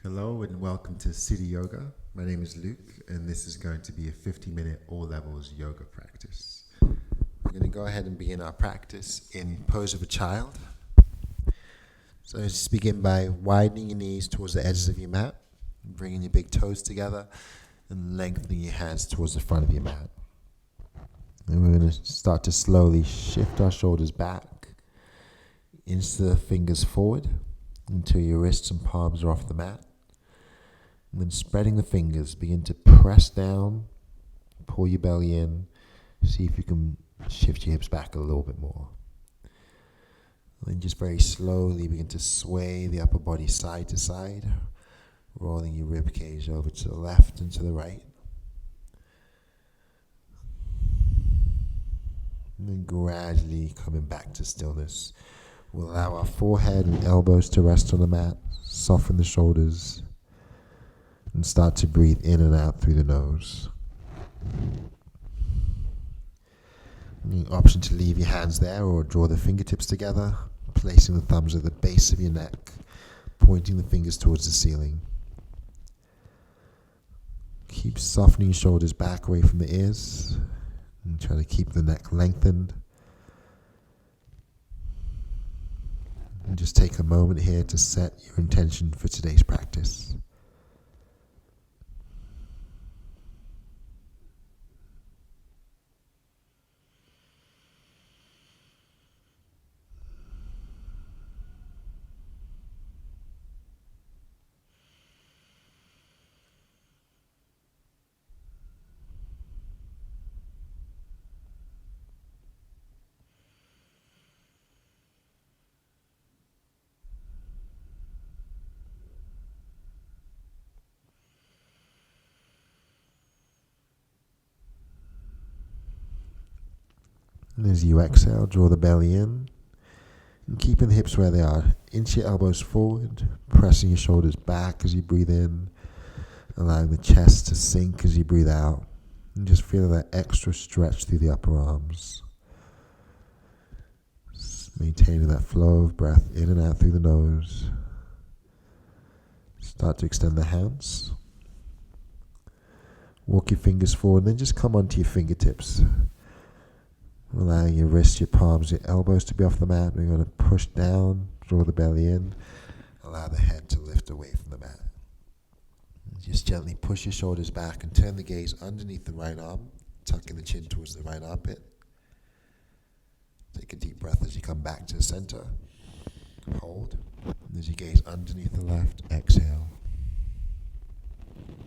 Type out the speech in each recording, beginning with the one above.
Hello and welcome to City Yoga. My name is Luke and this is going to be a 50-minute all levels yoga practice. We're going to go ahead and begin our practice in pose of a child. So just begin by widening your knees towards the edges of your mat, bringing your big toes together and lengthening your hands towards the front of your mat. And we're going to start to slowly shift our shoulders back, inch the fingers forward until your wrists and palms are off the mat. And then spreading the fingers, begin to press down, pull your belly in, see if you can shift your hips back a little bit more. And then just very slowly begin to sway the upper body side to side, rolling your rib cage over to the left and to the right. And then gradually coming back to stillness. We'll allow our forehead and elbows to rest on the mat, soften the shoulders, and start to breathe in and out through the nose. The option to leave your hands there or draw the fingertips together, placing the thumbs at the base of your neck, pointing the fingers towards the ceiling. Keep softening your shoulders back away from the ears and try to keep the neck lengthened. And just take a moment here to set your intention for today's practice. And as you exhale, draw the belly in, and keeping the hips where they are. Inch your elbows forward, pressing your shoulders back as you breathe in, allowing the chest to sink as you breathe out, and just feel that extra stretch through the upper arms. Maintaining that flow of breath in and out through the nose. Start to extend the hands. Walk your fingers forward, and then just come onto your fingertips. Allowing your wrists, your palms, your elbows to be off the mat. We're going to push down, draw the belly in, allow the head to lift away from the mat. Just gently push your shoulders back and turn the gaze underneath the right arm, tucking the chin towards the right armpit. Take a deep breath as you come back to the center. Hold. And as you gaze underneath the left, exhale.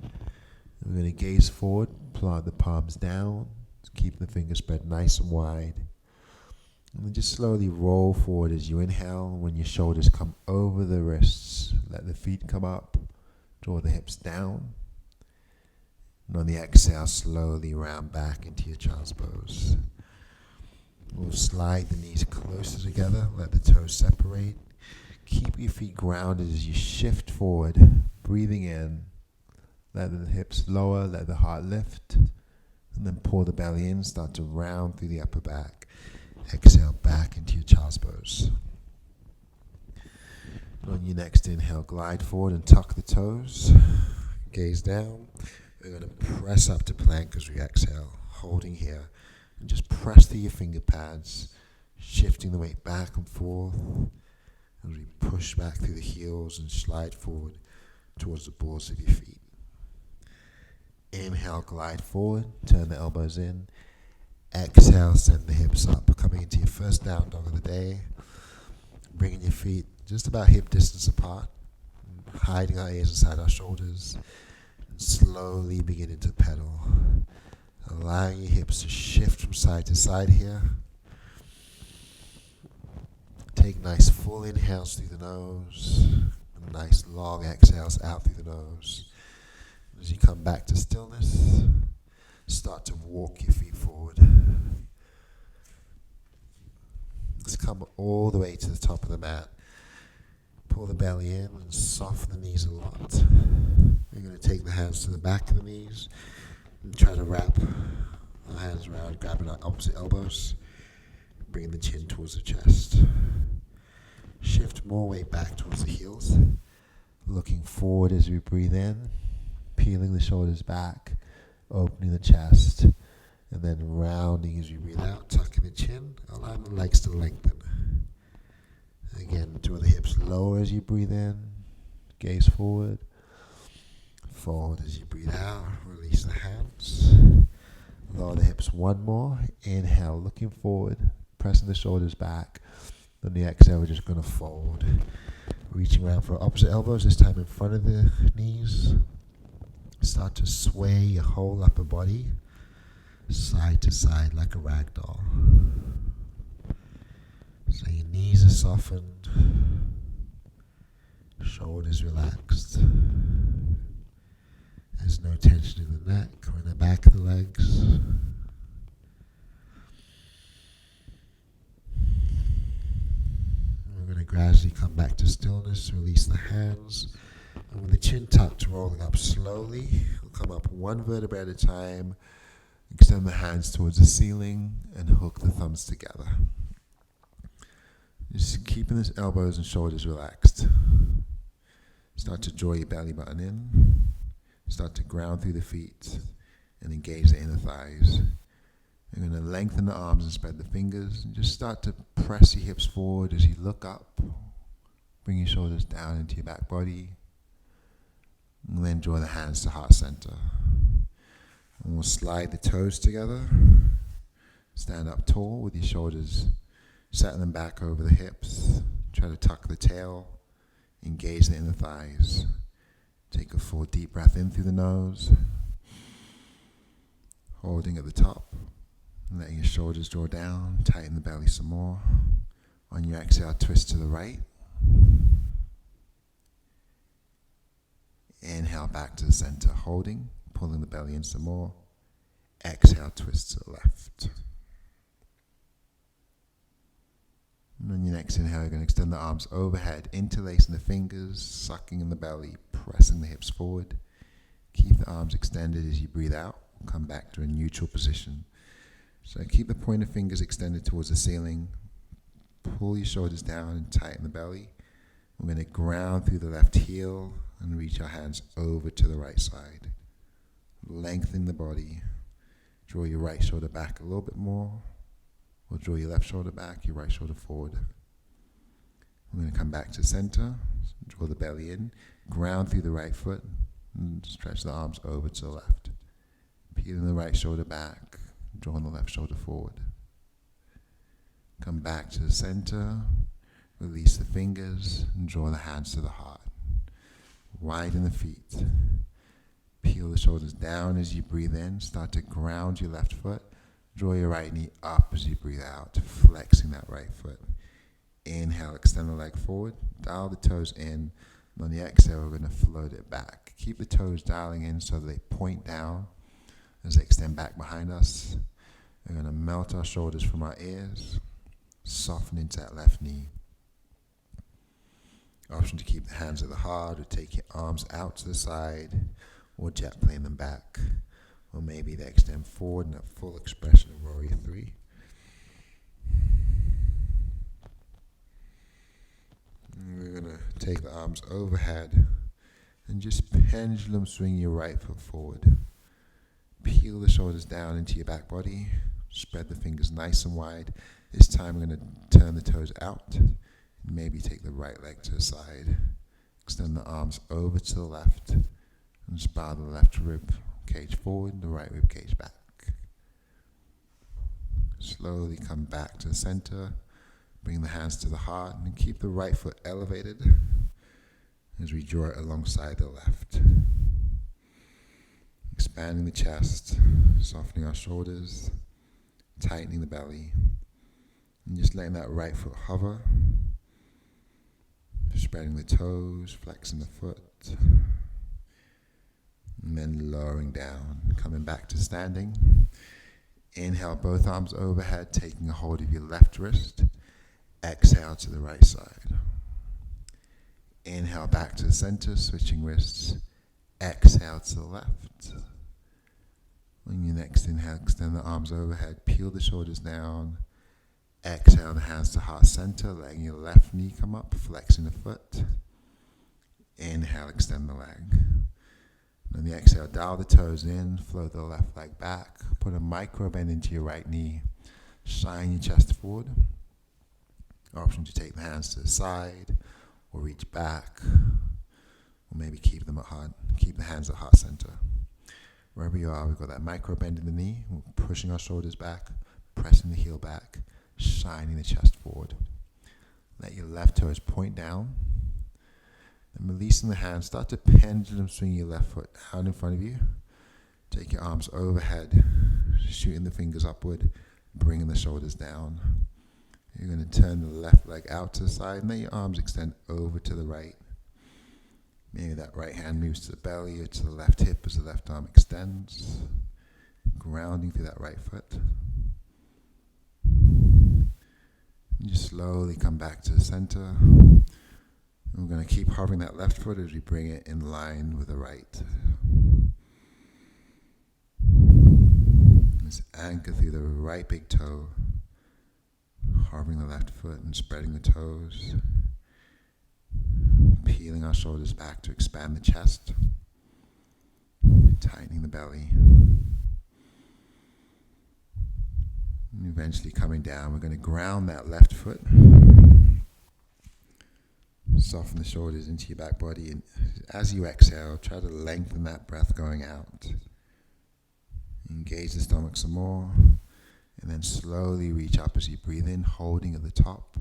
And we're going to gaze forward, plant the palms down. Keep the fingers spread nice and wide. And then just slowly roll forward as you inhale. When your shoulders come over the wrists, let the feet come up. Draw the hips down. And on the exhale, slowly round back into your child's pose. We'll slide the knees closer together. Let the toes separate. Keep your feet grounded as you shift forward. Breathing in. Let the hips lower. Let the heart lift. And then pull the belly in, start to round through the upper back. Exhale back into your child's pose. On your next inhale, glide forward and tuck the toes. Gaze down. We're going to press up to plank as we exhale, holding here. And just press through your finger pads, shifting the weight back and forth as we push back through the heels and slide forward towards the balls of your feet. Inhale, glide forward, turn the elbows in. Exhale, send the hips up, coming into your first down dog of the day. Bringing your feet just about hip distance apart, hiding our ears inside our shoulders, and slowly beginning to pedal. Allowing your hips to shift from side to side here. Take nice full inhales through the nose, and nice long exhales out through the nose. As you come back to stillness, start to walk your feet forward. Let's come all the way to the top of the mat. Pull the belly in and soften the knees a lot. We're going to take the hands to the back of the knees and try to wrap our hands around, grabbing our opposite elbows, bringing the chin towards the chest. Shift more weight back towards the heels. Looking forward as we breathe in, peeling the shoulders back, opening the chest, and then rounding as we breathe out, tucking the chin, allowing the legs to lengthen. Again, draw the hips lower as you breathe in, gaze forward. Forward as you breathe out, release the hands. Lower the hips one more. Inhale, looking forward, pressing the shoulders back. On the exhale, we're just going to fold. Reaching around for opposite elbows, this time in front of the knees. Start to sway your whole upper body, side to side like a rag doll. So your knees are softened, shoulders relaxed. There's no tension in the neck or in the back of the legs. We're going to gradually come back to stillness, release the hands. And with the chin tucked, rolling up slowly, we'll come up one vertebra at a time, extend the hands towards the ceiling, and hook the thumbs together. Just keeping the elbows and shoulders relaxed. Start to draw your belly button in. Start to ground through the feet and engage the inner thighs. You're going to lengthen the arms and spread the fingers. And just start to press your hips forward as you look up. Bring your shoulders down into your back body. And then draw the hands to heart center. And we'll slide the toes together. Stand up tall with your shoulders settling back over the hips. Try to tuck the tail. Engage the inner thighs. Take a full deep breath in through the nose. Holding at the top. Letting your shoulders draw down. Tighten the belly some more. On your exhale, twist to the right. Inhale back to the center, holding, pulling the belly in some more. Exhale, twist to the left. And on your next inhale, you're going to extend the arms overhead, interlacing the fingers, sucking in the belly, pressing the hips forward. Keep the arms extended as you breathe out. Come back to a neutral position. So keep the pointer fingers extended towards the ceiling. Pull your shoulders down and tighten the belly. We're going to ground through the left heel and reach our hands over to the right side. Lengthen the body. Draw your right shoulder back a little bit more. Or draw your left shoulder back, your right shoulder forward. We're going to come back to center. Draw the belly in. Ground through the right foot. And stretch the arms over to the left. Peeling the right shoulder back. Drawing the left shoulder forward. Come back to the center. Release the fingers and draw the hands to the heart. Widen the feet. Peel the shoulders down as you breathe in. Start to ground your left foot. Draw your right knee up as you breathe out, flexing that right foot. Inhale, extend the leg forward. Dial the toes in. And on the exhale, we're going to float it back. Keep the toes dialing in so they point down as they extend back behind us. We're going to melt our shoulders from our ears. Soften into that left knee. Option to keep the hands at the heart or take your arms out to the side or jet plane them back. Or maybe they extend forward in a full expression of Warrior 3. And we're going to take the arms overhead and just pendulum swing your right foot forward. Peel the shoulders down into your back body. Spread the fingers nice and wide. This time we're going to turn the toes out. Maybe take the right leg to the side. Extend the arms over to the left. And just bow the left rib cage forward, the right rib cage back. Slowly come back to the center. Bring the hands to the heart and keep the right foot elevated as we draw it alongside the left. Expanding the chest, softening our shoulders, tightening the belly, and just letting that right foot hover. Spreading the toes, flexing the foot, and then lowering down, coming back to standing. Inhale, both arms overhead, taking a hold of your left wrist. Exhale to the right side. Inhale back to the center, switching wrists. Exhale to the left. On your next inhale, extend the arms overhead, peel the shoulders down. Exhale the hands to heart center, letting your left knee come up, flexing the foot. Inhale, extend the leg. On the exhale, dial the toes in, float the left leg back, put a micro bend into your right knee, shine your chest forward. Option to take the hands to the side, or reach back, or maybe keep the hands at heart center. Wherever you are, we've got that micro bend in the knee, we're pushing our shoulders back, pressing the heel back, shining the chest forward. Let your left toes point down. And releasing the hands, start to pendulum swing your left foot out in front of you. Take your arms overhead, shooting the fingers upward, bringing the shoulders down. You're going to turn the left leg out to the side and let your arms extend over to the right. Maybe that right hand moves to the belly or to the left hip as the left arm extends, grounding through that right foot. And just slowly come back to the center. We're going to keep hovering that left foot as we bring it in line with the right. Let's anchor through the right big toe, hovering the left foot and spreading the toes, peeling our shoulders back to expand the chest, tightening the belly. And eventually coming down, we're going to ground that left foot. Soften the shoulders into your back body, and as you exhale, try to lengthen that breath going out. Engage the stomach some more, and then slowly reach up as you breathe in, holding at the top,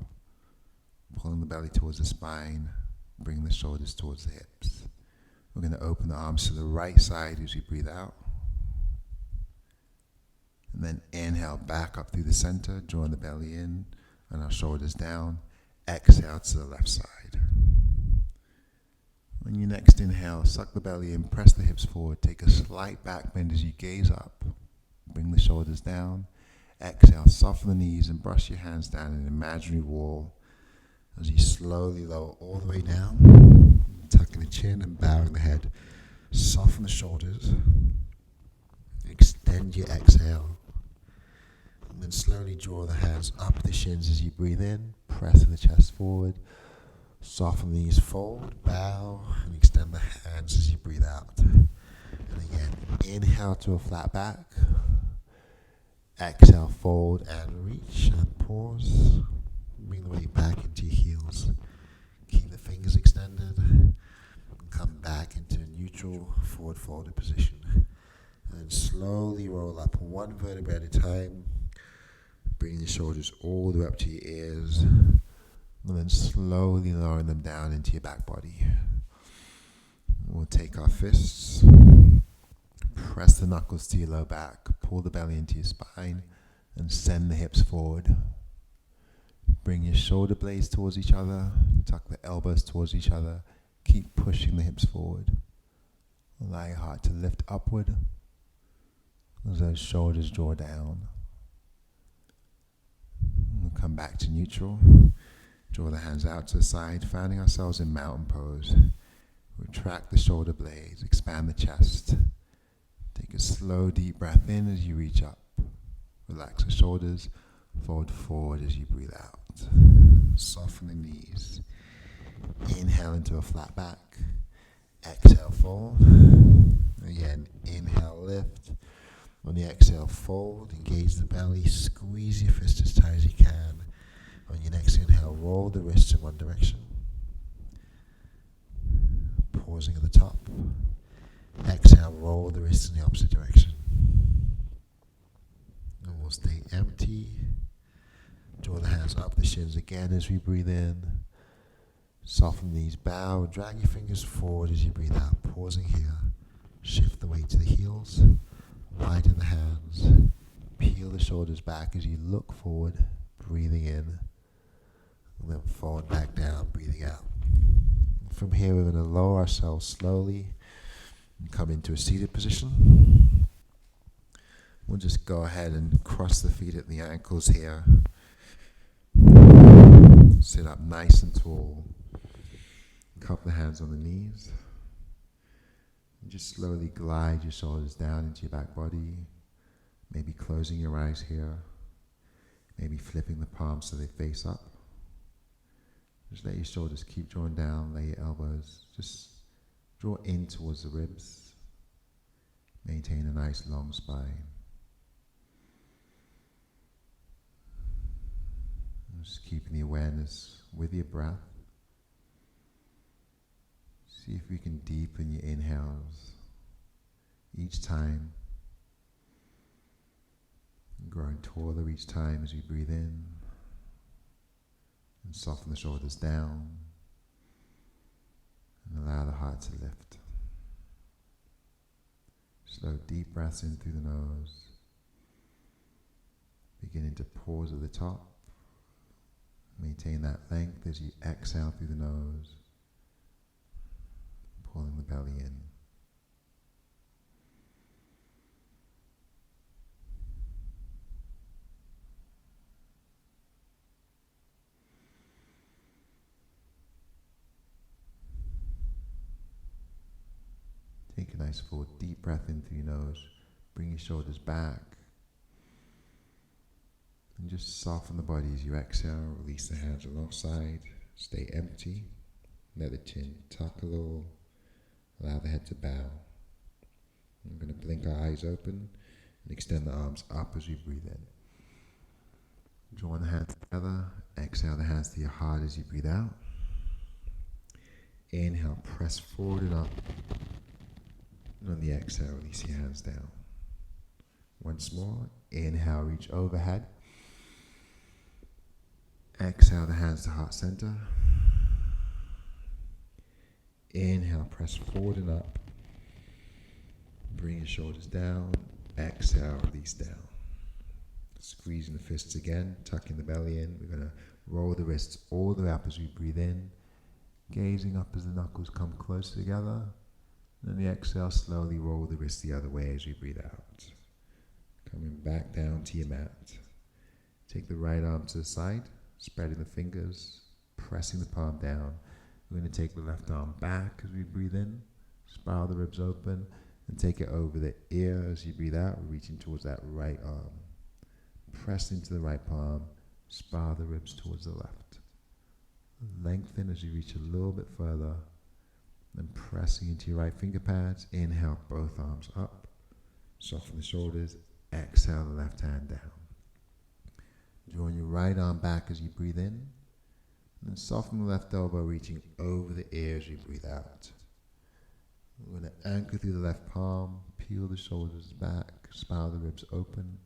pulling the belly towards the spine, bring the shoulders towards the hips. We're going to open the arms to the right side as we breathe out. And then inhale back up through the center, drawing the belly in and our shoulders down. Exhale to the left side. On your next inhale, suck the belly in, press the hips forward, take a slight back bend as you gaze up. Bring the shoulders down. Exhale, soften the knees and brush your hands down in an imaginary wall as you slowly lower all the way down, tucking the chin and bowing the head. Soften the shoulders. Extend your exhale. And then slowly draw the hands up the shins as you breathe in, pressing the chest forward. Soften the knees, fold, bow, and extend the hands as you breathe out. And again, inhale to a flat back. Exhale, fold and reach and pause. Bring the weight back into your heels. Keep the fingers extended. And come back into a neutral forward folded position. And then slowly roll up one vertebra at a time. Bringing the shoulders all the way up to your ears. And then slowly lowering them down into your back body. We'll take our fists, press the knuckles to your low back, pull the belly into your spine, and send the hips forward. Bring your shoulder blades towards each other, tuck the elbows towards each other, keep pushing the hips forward. Allow your heart to lift upward as those shoulders draw down. We'll come back to neutral. Draw the hands out to the side, finding ourselves in mountain pose. Retract the shoulder blades, expand the chest. Take a slow, deep breath in as you reach up. Relax the shoulders, fold forward as you breathe out. Soften the knees. Inhale into a flat back. Exhale, fold. Again, inhale, lift. On the exhale, fold. Engage the belly. Squeeze your fist as tight as you can. On your next inhale, roll the wrists in one direction. Pausing at the top. Exhale, roll the wrists in the opposite direction. And we'll stay empty. Draw the hands up the shins again as we breathe in. Soften the knees, bow. Drag your fingers forward as you breathe out. Pausing here. Shift the weight to the heels. Widen the hands. Peel the shoulders back as you look forward. Breathing in. And then fold back down, breathing out. From here, we're going to lower ourselves slowly and come into a seated position. We'll just go ahead and cross the feet at the ankles here. Sit up nice and tall. Cup the hands on the knees. And just slowly glide your shoulders down into your back body. Maybe closing your eyes here. Maybe flipping the palms so they face up. Just let your shoulders keep drawing down, lay your elbows, just draw in towards the ribs. Maintain a nice long spine. Just keeping the awareness with your breath. See if we can deepen your inhales each time, growing taller each time as we breathe in, and soften the shoulders down, and allow the heart to lift. Slow, deep breaths in through the nose, beginning to pause at the top. Maintain that length as you exhale through the nose, pulling the belly in. Take a nice full deep breath in through your nose. Bring your shoulders back. And just soften the body as you exhale. Release the hands alongside. Stay empty. Let the chin tuck a little. Allow the head to bow. I'm going to blink our eyes open and extend the arms up as we breathe in. Join the hands together. Exhale the hands to your heart as you breathe out. Inhale, press forward and up. And on the exhale, release your hands down. Once more, inhale, reach overhead. Exhale the hands to heart center. Inhale, press forward and up. Bring your shoulders down. Exhale, release down. Squeezing the fists again, tucking the belly in. We're going to roll the wrists all the way up as we breathe in. Gazing up as the knuckles come close together. And on the exhale, slowly roll the wrists the other way as we breathe out. Coming back down to your mat. Take the right arm to the side, spreading the fingers, pressing the palm down. We're going to take the left arm back as we breathe in, spiral the ribs open, and take it over the ear as you breathe out, reaching towards that right arm. Press into the right palm, spiral the ribs towards the left. Lengthen as you reach a little bit further, then pressing into your right finger pads. Inhale, both arms up. Soften the shoulders. Exhale the left hand down. Drawing your right arm back as you breathe in. And then soften the left elbow, reaching over the ear as you breathe out. We're going to anchor through the left palm. Peel the shoulders back. Spiral the ribs open.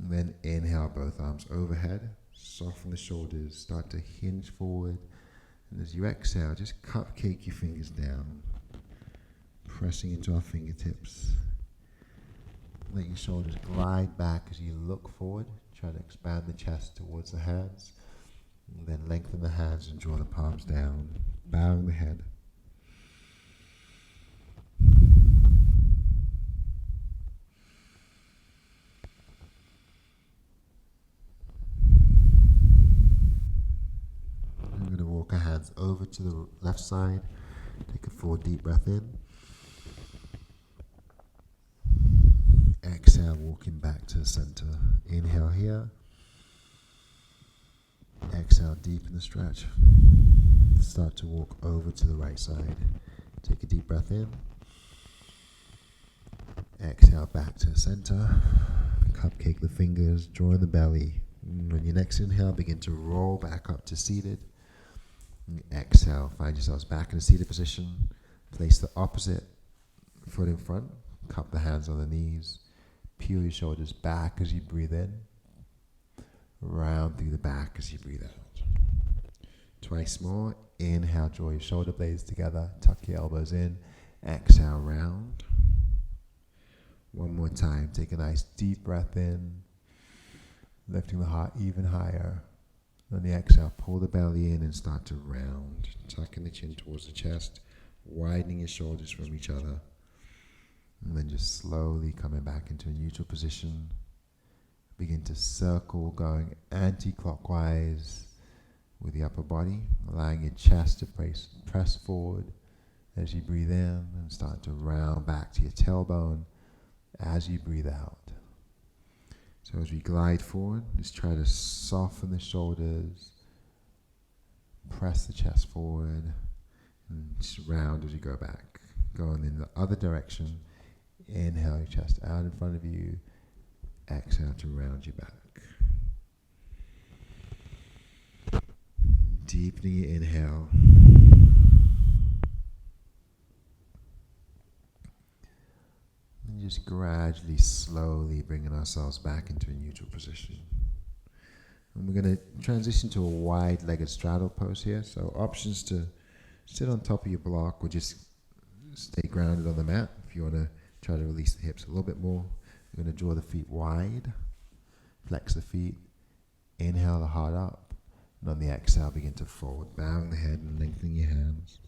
And then inhale, both arms overhead. Soften the shoulders. Start to hinge forward. And as you exhale, just cupcake your fingers down, pressing into our fingertips. Let your shoulders glide back as you look forward. Try to expand the chest towards the hands. And then lengthen the hands and draw the palms down, bowing the head. Walk our hands over to the left side. Take a full deep breath in. Exhale, walking back to the center. Inhale here. Exhale, deepen the stretch. Start to walk over to the right side. Take a deep breath in. Exhale, back to the center. Cupcake the fingers, drawing the belly. And on your next inhale, begin to roll back up to seated. Exhale, find yourselves back in a seated position. Place the opposite foot in front. Cup the hands on the knees. Peel your shoulders back as you breathe in. Round through the back as you breathe out. Twice more. Inhale, draw your shoulder blades together. Tuck your elbows in. Exhale, round. One more time. Take a nice deep breath in. Lifting the heart even higher. On the exhale, pull the belly in and start to round, tucking the chin towards the chest, widening your shoulders from each other, and then just slowly coming back into a neutral position. Begin to circle, going anti-clockwise with the upper body, allowing your chest to press forward as you breathe in, and start to round back to your tailbone as you breathe out. So as we glide forward, just try to soften the shoulders, Press the chest forward and just round as you go back. Going in the other direction. Inhale your chest out in front of you. Exhale to round you back. Deepening your inhale. And just gradually, slowly bringing ourselves back into a neutral position. And we're going to transition to a wide-legged straddle pose here. So options to sit on top of your block or just stay grounded on the mat. If you want to try to release the hips a little bit more, you're going to draw the feet wide, flex the feet, inhale the heart up, and on the exhale begin to fold, bowing the head and lengthening your hands.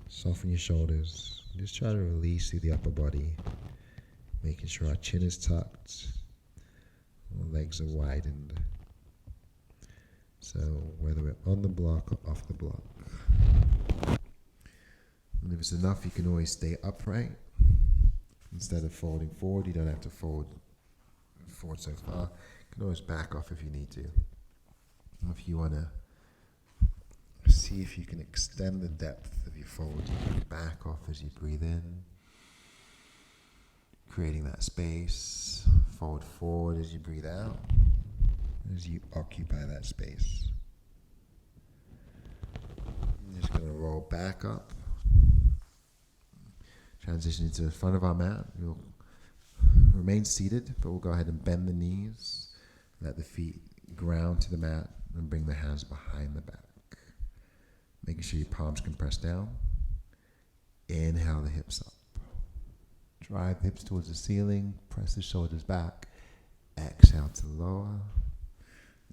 Soften your shoulders. Just try to release through the upper body, making sure our chin is tucked, our legs are widened. So whether we're on the block or off the block. And if it's enough, you can always stay upright. Instead of folding forward, you don't have to fold forward so far. You can always back off if you need to. If you want to see if you can extend the depth of your fold, you can back off as you breathe in, creating that space. Fold forward as you breathe out, as you occupy that space. I'm just going to roll back up. Transition into the front of our mat. We'll remain seated, but we'll go ahead and bend the knees. Let the feet ground to the mat and bring the hands behind the back. Making sure your palms can press down. Inhale the hips up. Drive the hips towards the ceiling. Press the shoulders back. Exhale to lower.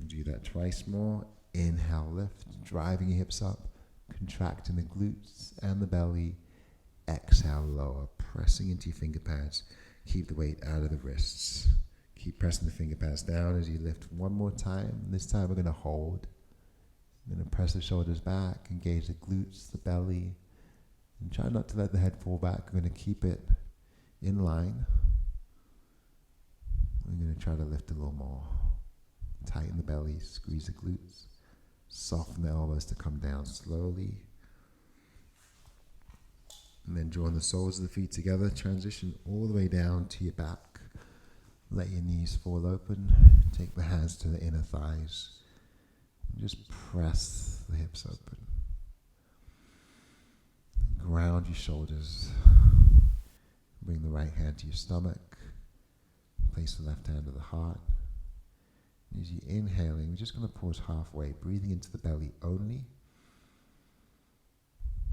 Do that twice more. Inhale, lift. Driving your hips up. Contracting the glutes and the belly. Exhale, lower, pressing into your finger pads. Keep the weight out of the wrists. Keep pressing the finger pads down as you lift one more time. This time we're going to hold. I'm going to press the shoulders back, engage the glutes, the belly, and try not to let the head fall back. We're going to keep it in line. We're going to try to lift a little more. Tighten the belly, squeeze the glutes, soften the elbows to come down slowly. And then drawing the soles of the feet together, transition all the way down to your back. Let your knees fall open. Take the hands to the inner thighs. And just press the hips open. Ground your shoulders. Bring the right hand to your stomach. Place the left hand to the heart. As you're inhaling, we're just going to pause halfway, breathing into the belly only.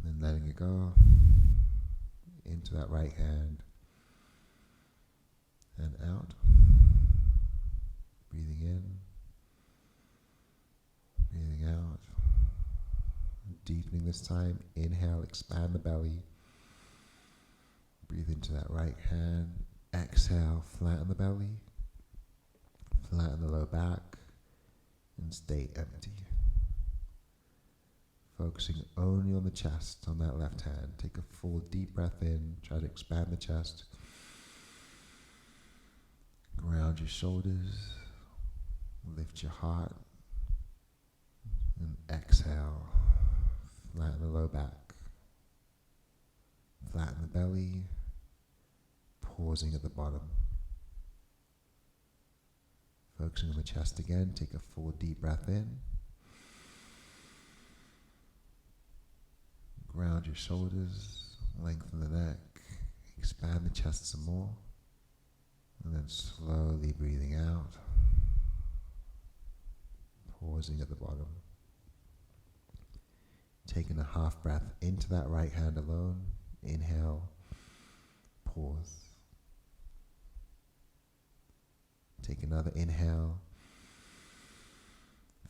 Then letting it go. Into that right hand and out. Breathing in, breathing out. Deepening this time. Inhale, expand the belly. Breathe into that right hand. Exhale, flatten the belly. Flatten the low back and stay empty. Focusing only on the chest, on that left hand. Take a full deep breath in. Try to expand the chest. Ground your shoulders. Lift your heart. And exhale. Flatten the low back. Flatten the belly. Pausing at the bottom. Focusing on the chest again. Take a full deep breath in. Ground your shoulders, lengthen the neck, expand the chest some more, and then slowly breathing out, pausing at the bottom. Taking a half breath into that right hand alone, inhale, pause. Take another inhale,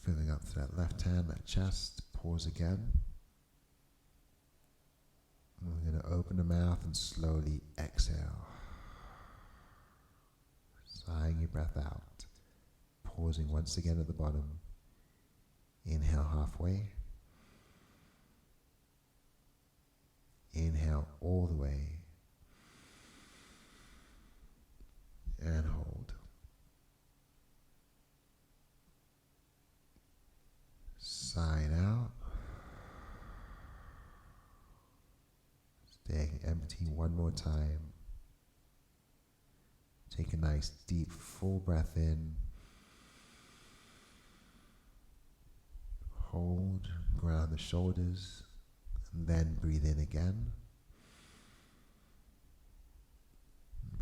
filling up to that left hand, that chest, pause again. We're going to open the mouth and slowly exhale. Sighing your breath out. Pausing once again at the bottom. Inhale halfway. Inhale all the way. And hold. Sigh it out. Staying empty one more time. Take a nice deep full breath in. Hold, ground the shoulders, and then breathe in again.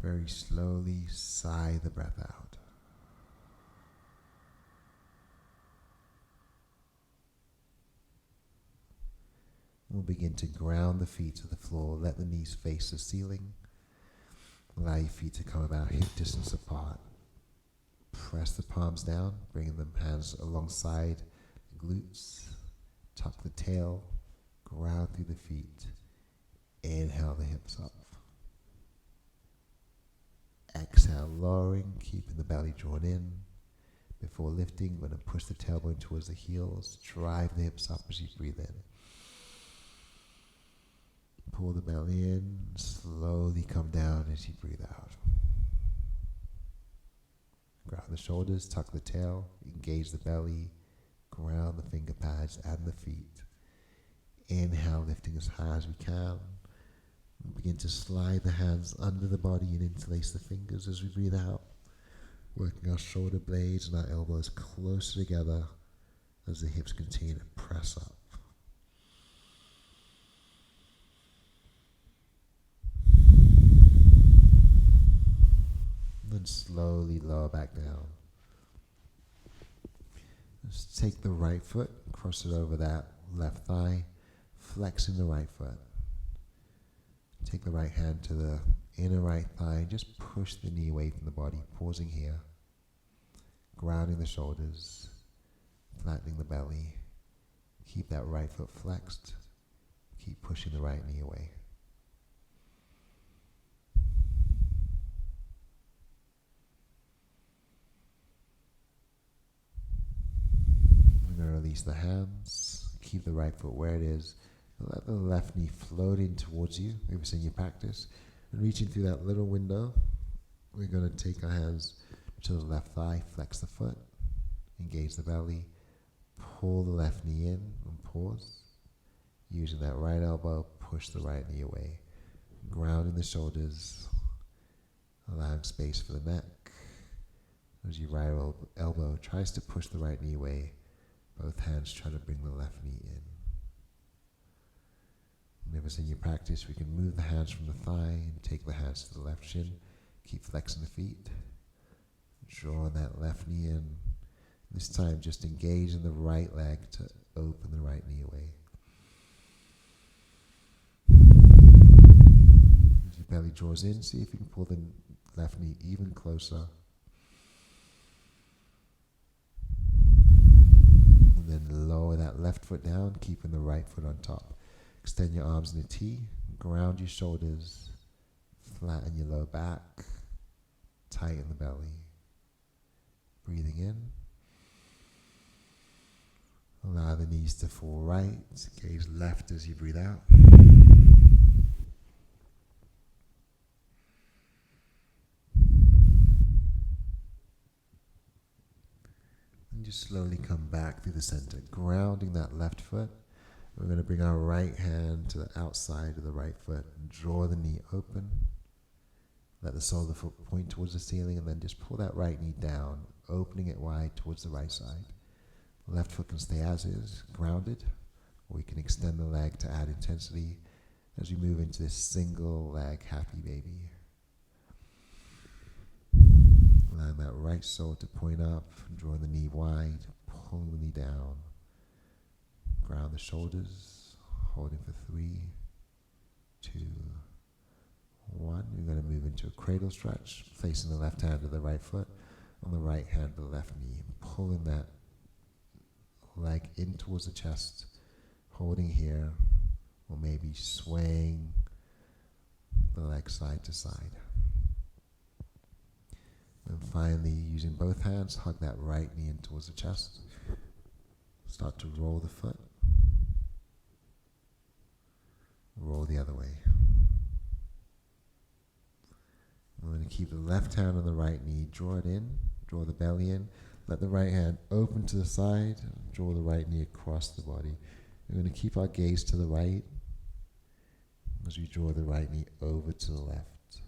Very slowly sigh the breath out. We'll begin to ground the feet to the floor. Let the knees face the ceiling. Allow your feet to come about hip distance apart. Press the palms down, bringing the hands alongside the glutes. Tuck the tail, ground through the feet. Inhale the hips up. Exhale, lowering, keeping the belly drawn in. Before lifting, we're going to push the tailbone towards the heels. Drive the hips up as you breathe in. Pull the belly in, slowly come down as you breathe out. Ground the shoulders, tuck the tail, engage the belly, ground the finger pads and the feet. Inhale, lifting as high as we can. Begin to slide the hands under the body and interlace the fingers as we breathe out. Working our shoulder blades and our elbows closer together as the hips continue to press up. Then slowly lower back down. Just take the right foot, cross it over that left thigh, flexing the right foot. Take the right hand to the inner right thigh and just push the knee away from the body, pausing here. Grounding the shoulders, flattening the belly. Keep that right foot flexed. Keep pushing the right knee away. Release the hands, keep the right foot where it is, and let the left knee float in towards you. Maybe it's in your practice. And reaching through that little window, we're going to take our hands to the left thigh, flex the foot, engage the belly, pull the left knee in and pause. Using that right elbow, push the right knee away. Grounding the shoulders, allowing space for the neck. As your right elbow tries to push the right knee away, both hands try to bring the left knee in. Whenever it's in your practice, we can move the hands from the thigh and take the hands to the left shin. Keep flexing the feet. Draw that left knee in. This time, just engage in the right leg to open the right knee away. As your belly draws in, see if you can pull the left knee even closer. And then lower that left foot down, keeping the right foot on top. Extend your arms in a T, ground your shoulders, flatten your low back, tighten the belly. Breathing in. Allow the knees to fall right, gaze left as you breathe out. And just slowly come back through the center, grounding that left foot. We're going to bring our right hand to the outside of the right foot and draw the knee open. Let the sole of the foot point towards the ceiling and then just pull that right knee down, opening it wide towards the right side. The left foot can stay as is, grounded, or we can extend the leg to add intensity as we move into this single leg happy baby. Allowing that right sole to point up, drawing the knee wide, pulling the knee down. Ground the shoulders, holding for 3, 2, 1. We're going to move into a cradle stretch, placing the left hand to the right foot, on the right hand to the left knee, pulling that leg in towards the chest, holding here, or maybe swaying the leg side to side. And finally, using both hands, hug that right knee in towards the chest. Start to roll the foot. Roll the other way. We're going to keep the left hand on the right knee. Draw it in. Draw the belly in. Let the right hand open to the side. Draw the right knee across the body. We're going to keep our gaze to the right. as we draw the right knee over to the left.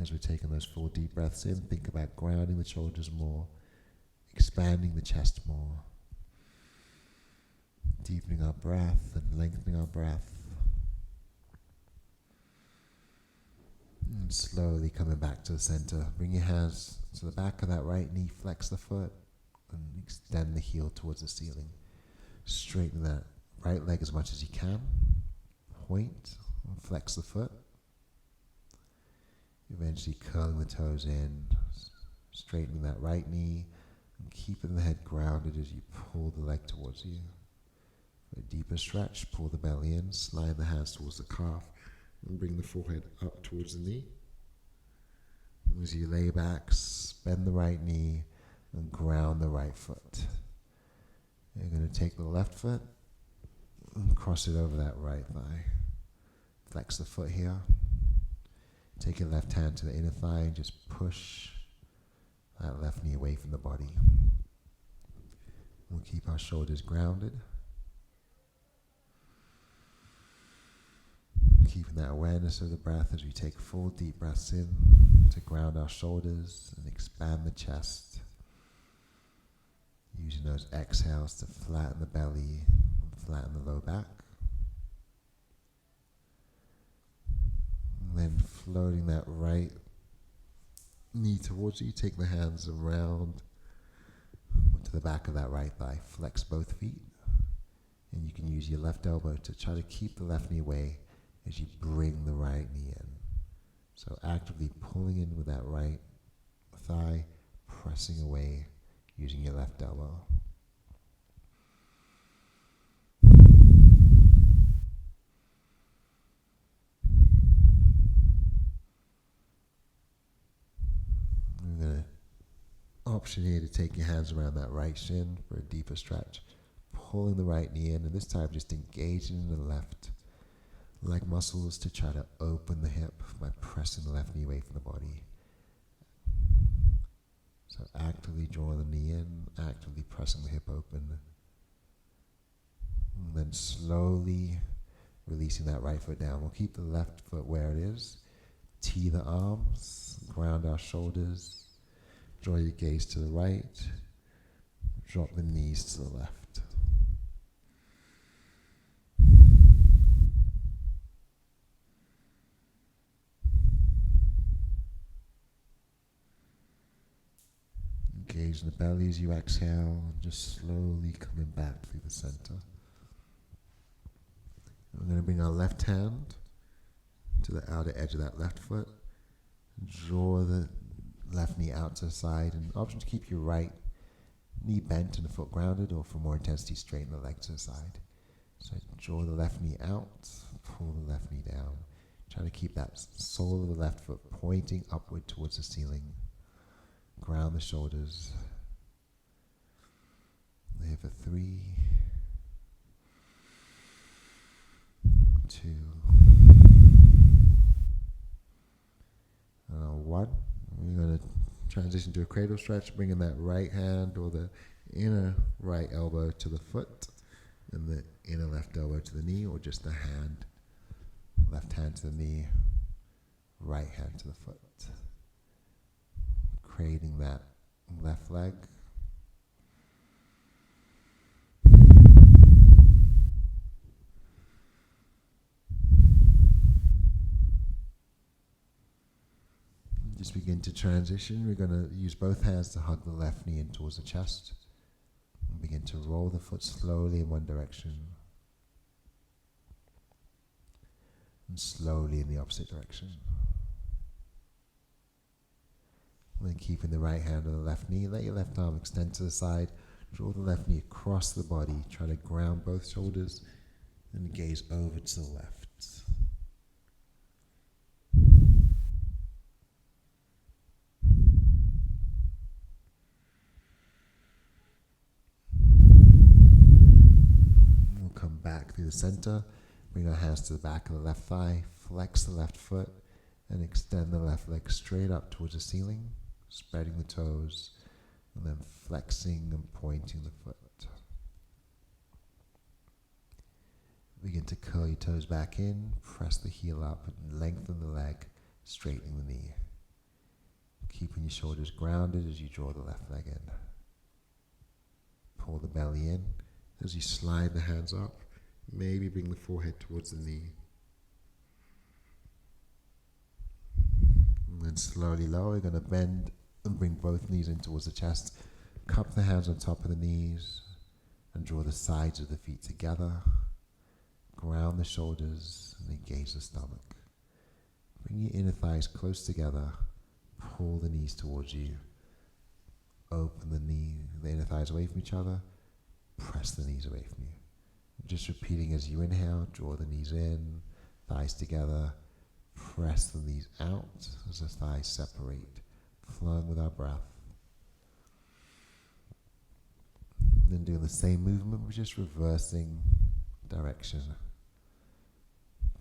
As we're taking those 4 deep breaths in, think about grounding the shoulders more, expanding the chest more, deepening our breath and lengthening our breath, and slowly coming back to the center. Bring your hands to the back of that right knee, flex the foot, and extend the heel towards the ceiling. Straighten that right leg as much as you can. Point and flex the foot. Eventually curling the toes in, straightening that right knee, and keeping the head grounded as you pull the leg towards you. For a deeper stretch, pull the belly in, slide the hands towards the calf, and bring the forehead up towards the knee. As you lay back, bend the right knee, and ground the right foot. You're going to take the left foot and cross it over that right thigh. Flex the foot here. Take your left hand to the inner thigh and just push that left knee away from the body. We'll keep our shoulders grounded. Keeping that awareness of the breath as we take 4 deep breaths in to ground our shoulders and expand the chest. Using those exhales to flatten the belly and flatten the low back. And then floating that right knee towards you, take the hands around to the back of that right thigh. Flex both feet. And you can use your left elbow to try to keep the left knee away as you bring the right knee in. So actively pulling in with that right thigh, pressing away using your left elbow. I'm going to option here to take your hands around that right shin for a deeper stretch, pulling the right knee in, and this time just engaging the left leg muscles to try to open the hip by pressing the left knee away from the body. So actively drawing the knee in, actively pressing the hip open. And then slowly releasing that right foot down. We'll keep the left foot where it is. Tee the arms, ground our shoulders. Draw your gaze to the right. Drop the knees to the left. Engage the belly as you exhale, and just slowly coming back through the center. We're going to bring our left hand to the outer edge of that left foot. Draw the left knee out to the side, and option to keep your right knee bent and the foot grounded, or for more intensity, straighten the leg to the side. So draw the left knee out, pull the left knee down. Try to keep that sole of the left foot pointing upward towards the ceiling. Ground the shoulders. There for 3, 2, 1. We're going to transition to a cradle stretch, bringing that right hand or the inner right elbow to the foot and the inner left elbow to the knee, or just the hand. Left hand to the knee, right hand to the foot. Creating that left leg. Just begin to transition. We're going to use both hands to hug the left knee in towards the chest. And begin to roll the foot slowly in one direction. And slowly in the opposite direction. And then keeping the right hand on the left knee, let your left arm extend to the side. Draw the left knee across the body. Try to ground both shoulders and gaze over to the left. We'll come back through the center. Bring our hands to the back of the left thigh. Flex the left foot and extend the left leg straight up towards the ceiling. Spreading the toes, and then flexing and pointing the foot. to curl your toes back in, press the heel up and lengthen the leg, straightening the knee. Keeping your shoulders grounded as you draw the left leg in. Pull the belly in as you slide the hands up. Maybe bring the forehead towards the knee. And then slowly lower, you're going to bend and bring both knees in towards the chest. Cup the hands on top of the knees and draw the sides of the feet together. Ground the shoulders and engage the stomach. Bring your inner thighs close together. Pull the knees towards you. Open the inner thighs away from each other. Press the knees away from you. Just repeating as you inhale, draw the knees in, thighs together. Press the knees out as the thighs separate, flowing with our breath. Then doing the same movement, we're just reversing direction.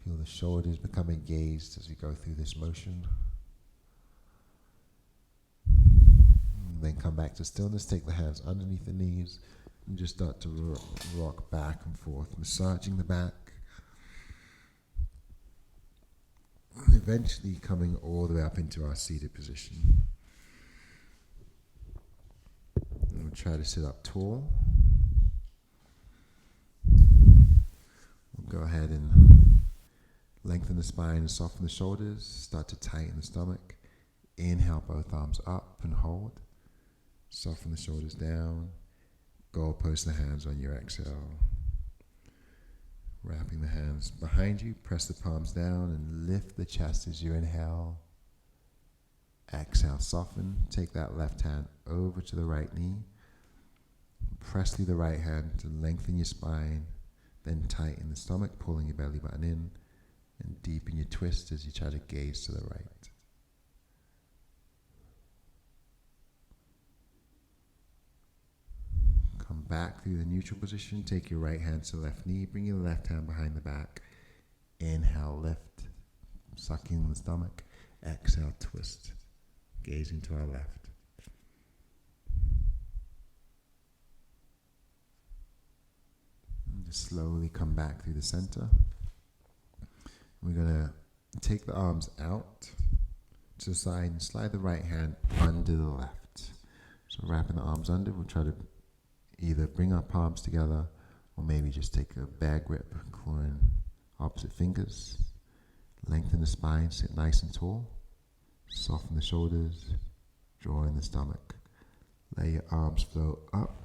Feel the shoulders become engaged as we go through this motion. And then come back to stillness, take the hands underneath the knees and just start to rock back and forth, massaging the back. Eventually coming all the way up into our seated position. And we'll try to sit up tall. We'll go ahead and lengthen the spine and soften the shoulders. Start to tighten the stomach. Inhale, both arms up and hold. Soften the shoulders down. Goalpost the hands on your exhale. Wrapping the hands behind you, press the palms down and lift the chest as you inhale. Exhale, soften. Take that left hand over to the right knee. Press through the right hand to lengthen your spine. Then tighten the stomach, pulling your belly button in. And deepen your twist as you try to gaze to the right. Come back through the neutral position. Take your right hand to the left knee. Bring your left hand behind the back. Inhale, lift. Sucking the stomach. Exhale, twist. Gazing to our left. And just slowly come back through the center. We're going to take the arms out to the side and slide the right hand under the left. So wrapping the arms under, we'll try to either bring our palms together or maybe just take a bear grip, clawing opposite fingers. Lengthen the spine, sit nice and tall. Soften the shoulders, draw in the stomach. Let your arms float up.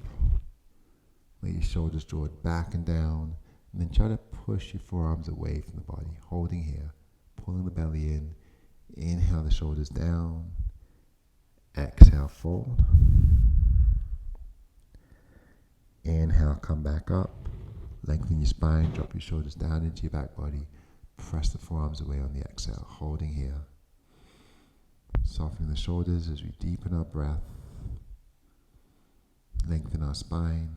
Let your shoulders draw back and down. And then try to push your forearms away from the body, holding here, pulling the belly in. Inhale the shoulders down. Exhale, fold. Inhale, come back up. Lengthen your spine, drop your shoulders down into your back body. Press the forearms away on the exhale, holding here. Softening the shoulders as we deepen our breath. Lengthen our spine.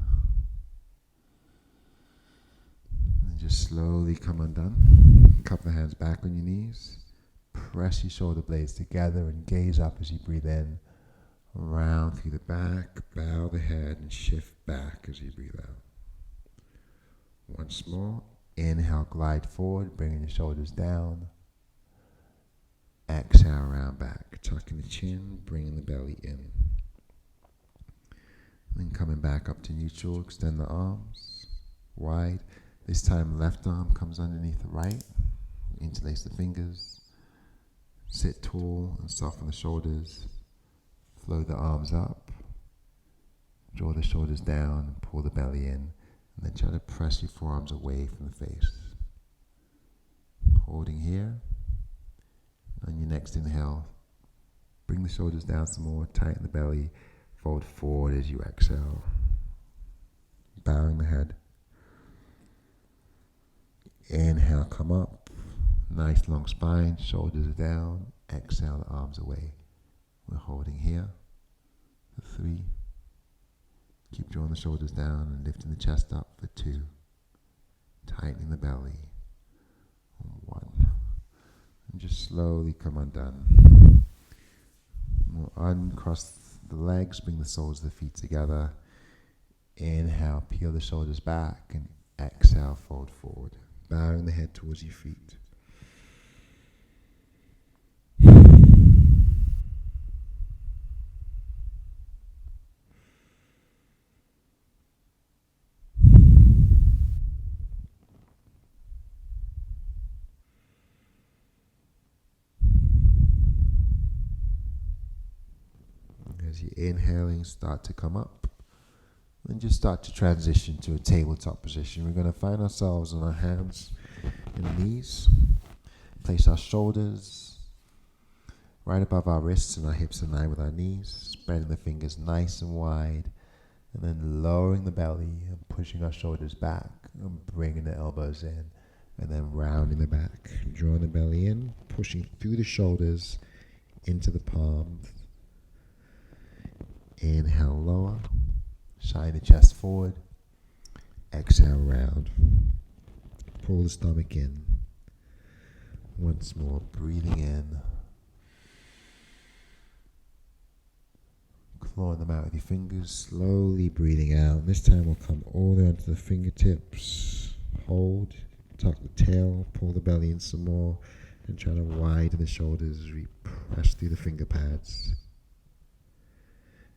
And just slowly come undone. Cup the hands back on your knees. Press your shoulder blades together and gaze up as you breathe in. Round through the back, bow the head and shift back as you breathe out. Once more, inhale, glide forward, bringing your shoulders down. Exhale, round back, tucking the chin, bringing the belly in. Then coming back up to neutral, extend the arms wide. This time, left arm comes underneath the right. Interlace the fingers. Sit tall and soften the shoulders. Flow the arms up. Draw the shoulders down and pull the belly in. And then try to press your forearms away from the face. Holding here. On your next inhale, bring the shoulders down some more, tighten the belly, fold forward as you exhale. Bowing the head. Inhale, come up. Nice long spine, shoulders down. Exhale, the arms away. We're holding here for 3. Keep drawing the shoulders down and lifting the chest up for 2. Tightening the belly. 1. And just slowly come undone. We'll uncross the legs, bring the soles of the feet together. Inhale, peel the shoulders back, and exhale, fold forward. bowing the head towards your feet. As you're inhaling, start to come up. And just start to transition to a tabletop position. We're going to find ourselves on our hands and knees. Place our shoulders right above our wrists and our hips in line with our knees. Spreading the fingers nice and wide. And then lowering the belly and pushing our shoulders back. And bringing the elbows in. And then rounding the back. Drawing the belly in. Pushing through the shoulders into the palms. Inhale, lower. Shine the chest forward. Exhale, round. Pull the stomach in. Once more, breathing in. Clawing them out with your fingers. Slowly breathing out. This time we'll come all the way onto the fingertips. Hold. Tuck the tail. Pull the belly in some more. And try to widen the shoulders as we press through the finger pads.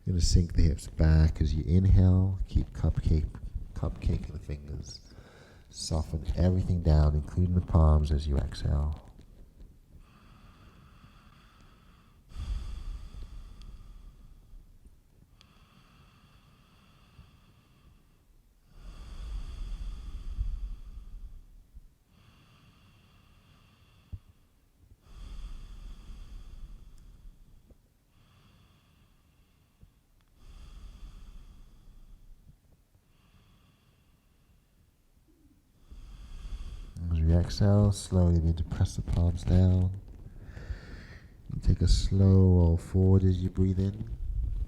You're going to sink the hips back as you inhale. Keep cupcaking the fingers. Soften everything down, including the palms, as you exhale. As we exhale, slowly begin to press the palms down. And take a slow roll forward as you breathe in.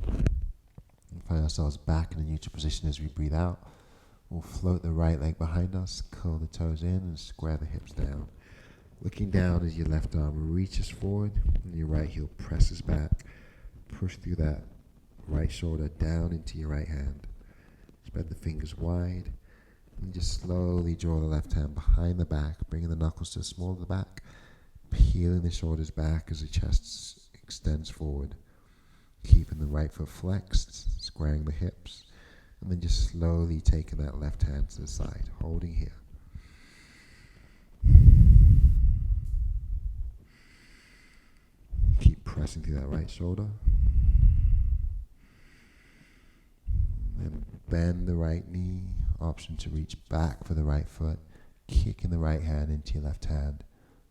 And find ourselves back in a neutral position as we breathe out. We'll float the right leg behind us, curl the toes in, and square the hips down. Looking down as your left arm reaches forward, and your right heel presses back. Push through that right shoulder down into your right hand. Spread the fingers wide. And just slowly draw the left hand behind the back, bringing the knuckles to the small of the back, peeling the shoulders back as the chest extends forward. Keeping the right foot flexed, squaring the hips, and then just slowly taking that left hand to the side, holding here. Keep pressing through that right shoulder. Then bend the right knee. Option to reach back for the right foot, kicking the right hand into your left hand,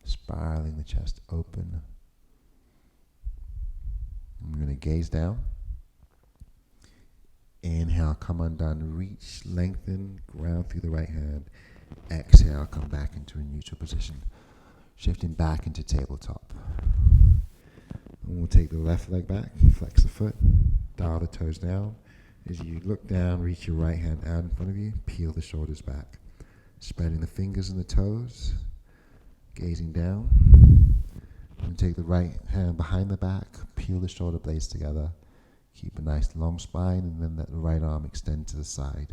spiraling the chest open. I'm going to gaze down. Inhale, come undone, reach, lengthen, ground through the right hand. Exhale, come back into a neutral position, shifting back into tabletop. And we'll take the left leg back, flex the foot, dial the toes down. As you look down, reach your right hand out in front of you, peel the shoulders back. Spreading the fingers and the toes, gazing down. And take the right hand behind the back, peel the shoulder blades together. Keep a nice long spine, and then let the right arm extend to the side.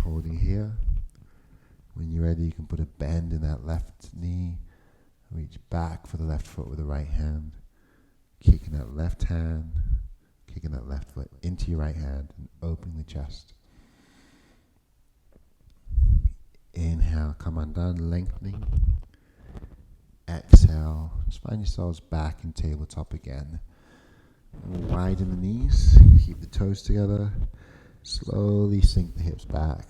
Holding here. When you're ready, you can put a bend in that left knee. Reach back for the left foot with the right hand. Kicking that left hand, kicking that left foot into your right hand and opening the chest. Inhale, come undone, lengthening. Exhale, just find yourselves back in tabletop again. Widen the knees, keep the toes together. Slowly sink the hips back.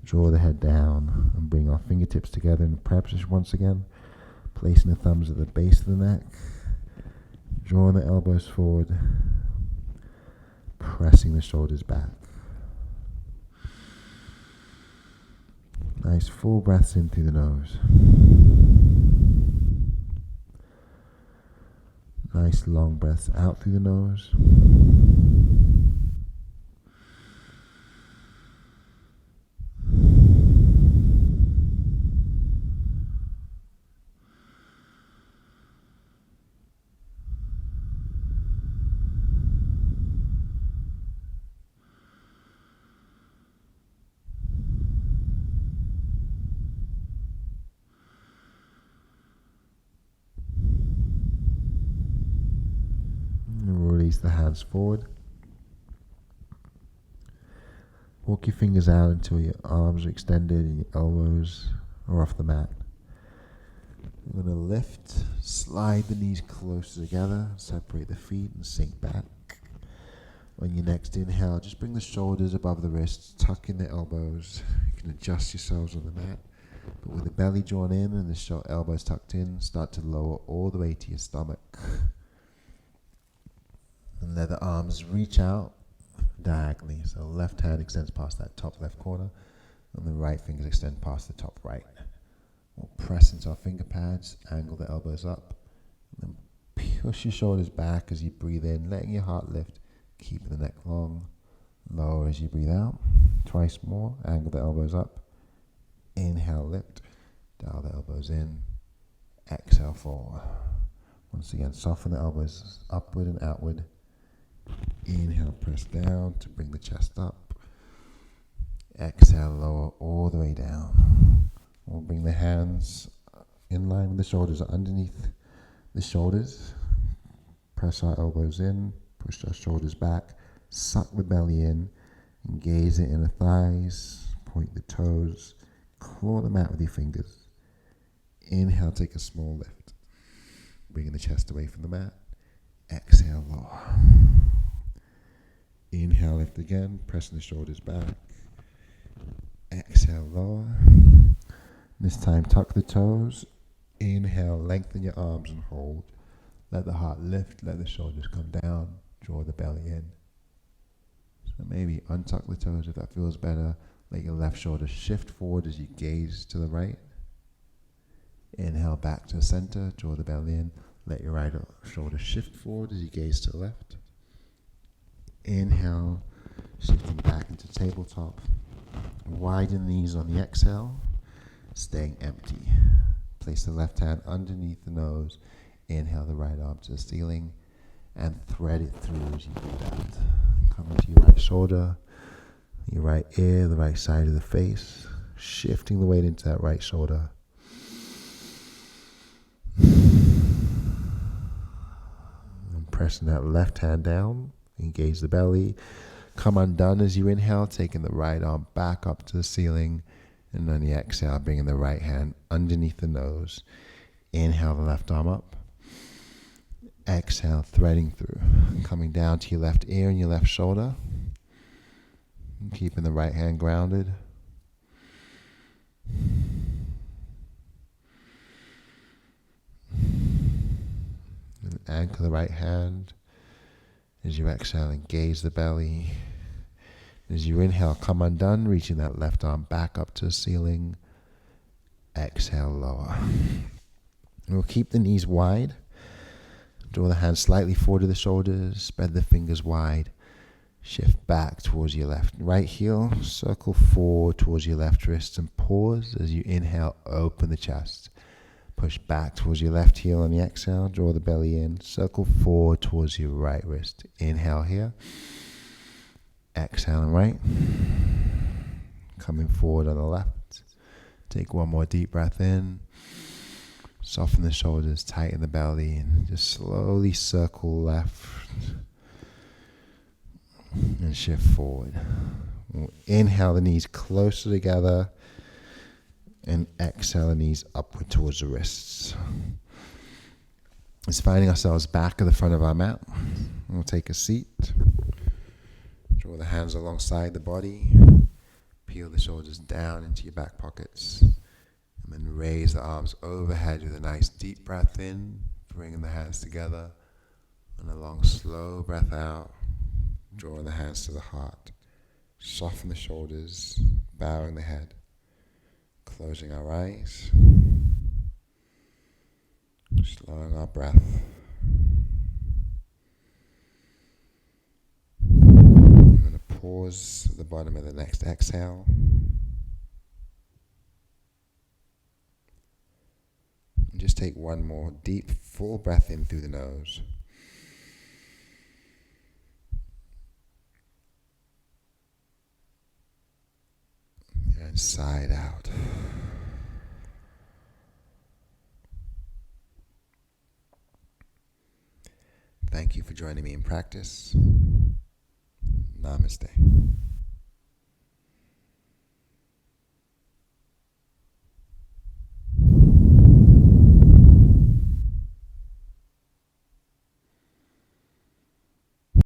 Draw the head down and bring our fingertips together in prayer position once again. Placing the thumbs at the base of the neck. Drawing the elbows forward, pressing the shoulders back. Nice full breaths in through the nose. Nice long breaths out through the nose. release the hands forward. Walk your fingers out until your arms are extended and your elbows are off the mat. You're going to lift, slide the knees closer together, separate the feet and sink back. On your next inhale, just bring the shoulders above the wrists, tuck in the elbows. You can adjust yourselves on the mat. But with the belly drawn in and the elbows tucked in, start to lower all the way to your stomach. And let the arms reach out diagonally. So left hand extends past that top left corner, and the right fingers extend past the top right. We'll press into our finger pads, angle the elbows up, and then push your shoulders back as you breathe in, letting your heart lift, keeping the neck long. Lower as you breathe out. Twice more, angle the elbows up. Inhale, lift, dial the elbows in, exhale, forward. Once again, soften the elbows upward and outward. Inhale, press down to bring the chest up. Exhale, lower all the way down. We'll bring the hands in line with the shoulders, underneath the shoulders. Press our elbows in, push our shoulders back, suck the belly in, engage the inner thighs, point the toes, claw the mat with your fingers. Inhale, take a small lift, bringing the chest away from the mat. Exhale, lower. Inhale, lift again, pressing the shoulders back. Exhale, lower. This time, tuck the toes. Inhale, lengthen your arms and hold. Let the heart lift, let the shoulders come down, draw the belly in. So maybe untuck the toes if that feels better. Let your left shoulder shift forward as you gaze to the right. Inhale back to the center, draw the belly in. Let your right shoulder shift forward as you gaze to the left. Inhale, shifting back into tabletop. Widen the knees on the exhale, staying empty. Place the left hand underneath the nose. Inhale the right arm to the ceiling and thread it through as you breathe out. Come into your right shoulder, your right ear, the right side of the face, shifting the weight into that right shoulder. And pressing that left hand down, engage the belly. Come undone as you inhale, taking the right arm back up to the ceiling. And on the exhale, bringing the right hand underneath the nose. Inhale the left arm up. Exhale, threading through. Coming down to your left ear and your left shoulder. Keeping the right hand grounded. And anchor the right hand. As you exhale, engage the belly. As you inhale, come undone, reaching that left arm back up to the ceiling. Exhale, lower. And we'll keep the knees wide. Draw the hands slightly forward to the shoulders. Spread the fingers wide. Shift back towards your left right heel. Circle forward towards your left wrist and pause as you inhale, open the chest. Push back towards your left heel on the exhale. Draw the belly in. Circle forward towards your right wrist. Inhale here. Exhale and right. Coming forward on the left. Take one more deep breath in. Soften the shoulders, tighten the belly, and just slowly circle left and shift forward. We'll inhale the knees closer together and exhale the knees upward towards the wrists. It's finding ourselves back at the front of our mat. We'll take a seat. Draw the hands alongside the body. Peel the shoulders down into your back pockets. And then raise the arms overhead with a nice deep breath in, bringing the hands together. And a long, slow breath out, drawing the hands to the heart. Soften the shoulders, bowing the head. Closing our eyes. Slowing our breath. I'm going to pause at the bottom of the next exhale. And just take one more deep, full breath in through the nose. And side out. Thank you for joining me in practice. Namaste.